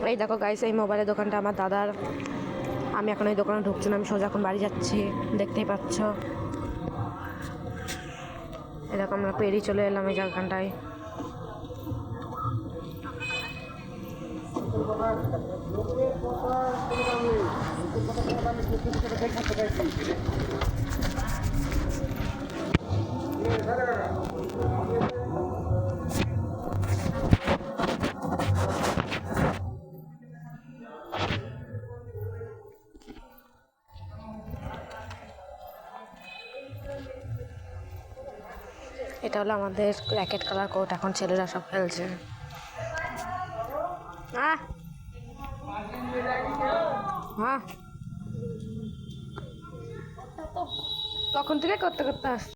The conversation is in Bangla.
এই দেখো গাইস, এই মোবাইলের দোকানটা আমার দাদার। আমি এখন এই দোকানে ঢুকছি না, আমি সোজা এখন বাড়ি যাচ্ছি, দেখতেই পাচ্ছ। এরকম আমরা পেরিয়ে চলে এলাম এই জায়গাটায়। এটা হলো আমাদের র্যাকেট কালার কোর্ট, এখন ছেলেরা সব খেলছে। হ্যাঁ তখন থেকে করতে করতে আসছে।